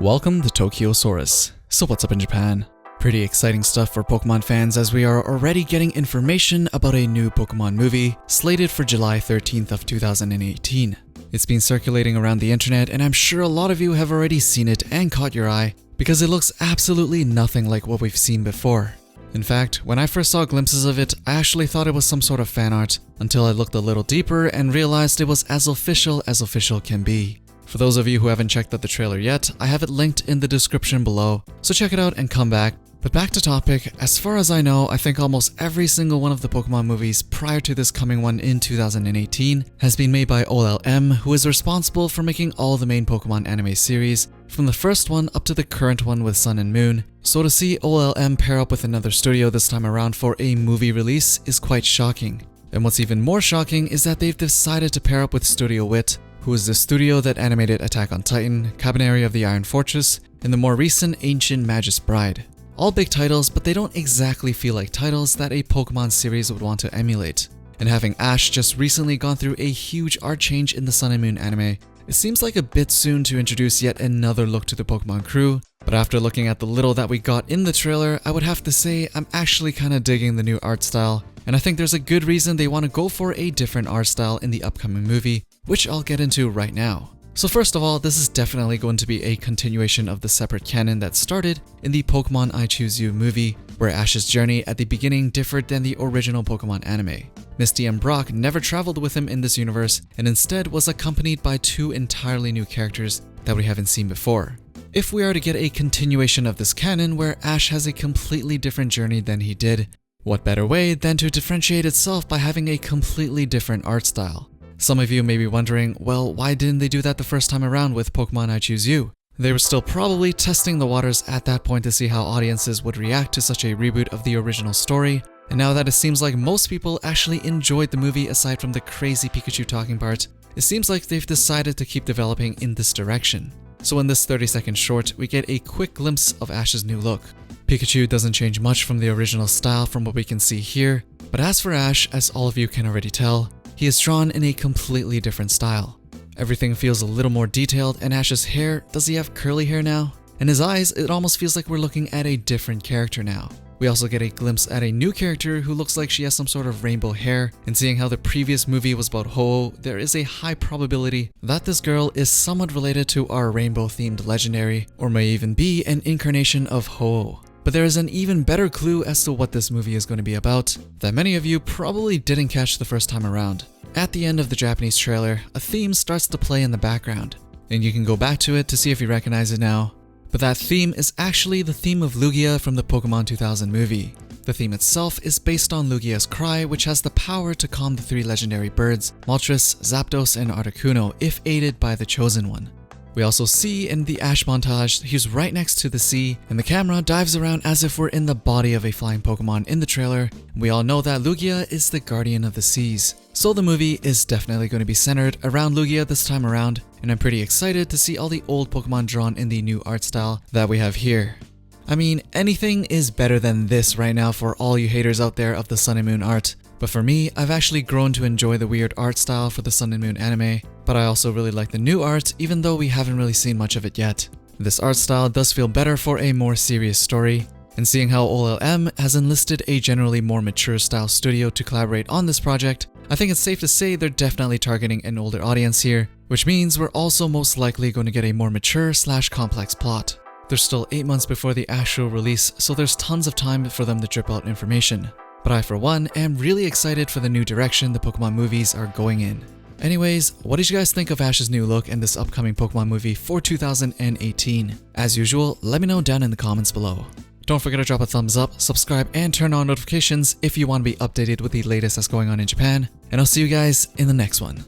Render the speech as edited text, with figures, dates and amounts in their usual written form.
Welcome to Tokyosaurus. So what's up in Japan? Pretty exciting stuff for Pokemon fans as we are already getting information about a new Pokemon movie slated for July 13th of 2018. It's been circulating around the internet and I'm sure a lot of you have already seen it and caught your eye because it looks absolutely nothing like what we've seen before. In fact, when I first saw glimpses of it, I actually thought it was some sort of fan art until I looked a little deeper and realized it was as official can be. For those of you who haven't checked out the trailer yet, I have it linked in the description below, so check it out and come back. But back to topic, as far as I know, I think almost every single one of the Pokemon movies prior to this coming one in 2018 has been made by OLM, who is responsible for making all the main Pokemon anime series, from the first one up to the current one with Sun and Moon. So to see OLM pair up with another studio this time around for a movie release is quite shocking. And what's even more shocking is that they've decided to pair up with Studio Wit, who is the studio that animated Attack on Titan, Cabaneri of the Iron Fortress, and the more recent Ancient Magus Bride. All big titles, but they don't exactly feel like titles that a Pokemon series would want to emulate. And having Ash just recently gone through a huge art change in the Sun and Moon anime, it seems like a bit soon to introduce yet another look to the Pokemon crew, but after looking at the little that we got in the trailer, I would have to say I'm actually kinda digging the new art style, and I think there's a good reason they want to go for a different art style in the upcoming movie, which I'll get into right now. So first of all, this is definitely going to be a continuation of the separate canon that started in the Pokemon I Choose You movie, where Ash's journey at the beginning differed than the original Pokemon anime. Misty and Brock never traveled with him in this universe and instead was accompanied by two entirely new characters that we haven't seen before. If we are to get a continuation of this canon where Ash has a completely different journey than he did, what better way than to differentiate itself by having a completely different art style? Some of you may be wondering, well, why didn't they do that the first time around with Pokemon I Choose You? They were still probably testing the waters at that point to see how audiences would react to such a reboot of the original story, and now that it seems like most people actually enjoyed the movie aside from the crazy Pikachu talking part, it seems like they've decided to keep developing in this direction. So in this 30-second short, we get a quick glimpse of Ash's new look. Pikachu doesn't change much from the original style from what we can see here, but as for Ash, as all of you can already tell, he is drawn in a completely different style. Everything feels a little more detailed, and Ash's hair, does he have curly hair now? And his eyes, it almost feels like we're looking at a different character now. We also get a glimpse at a new character who looks like she has some sort of rainbow hair, and seeing how the previous movie was about Ho-Oh, there is a high probability that this girl is somewhat related to our rainbow-themed legendary, or may even be an incarnation of Ho-Oh. But there is an even better clue as to what this movie is going to be about that many of you probably didn't catch the first time around. At the end of the Japanese trailer, a theme starts to play in the background, and you can go back to it to see if you recognize it now. But that theme is actually the theme of Lugia from the Pokemon 2000 movie. The theme itself is based on Lugia's cry, which has the power to calm the three legendary birds, Moltres, Zapdos, and Articuno, if aided by the Chosen One. We also see in the Ash montage, he's right next to the sea, and the camera dives around as if we're in the body of a flying Pokemon in the trailer. We all know that Lugia is the guardian of the seas. So the movie is definitely going to be centered around Lugia this time around, and I'm pretty excited to see all the old Pokemon drawn in the new art style that we have here. I mean, anything is better than this right now for all you haters out there of the Sun and Moon art. But for me, I've actually grown to enjoy the weird art style for the Sun and Moon anime, but I also really like the new art even though we haven't really seen much of it yet. This art style does feel better for a more serious story, and seeing how OLM has enlisted a generally more mature style studio to collaborate on this project, I think it's safe to say they're definitely targeting an older audience here, which means we're also most likely going to get a more mature/complex plot. There's still 8 months before the actual release, so there's tons of time for them to drip out information. But I, for one, am really excited for the new direction the Pokemon movies are going in. Anyways, what did you guys think of Ash's new look and this upcoming Pokemon movie for 2018? As usual, let me know down in the comments below. Don't forget to drop a thumbs up, subscribe, and turn on notifications if you want to be updated with the latest that's going on in Japan. And I'll see you guys in the next one.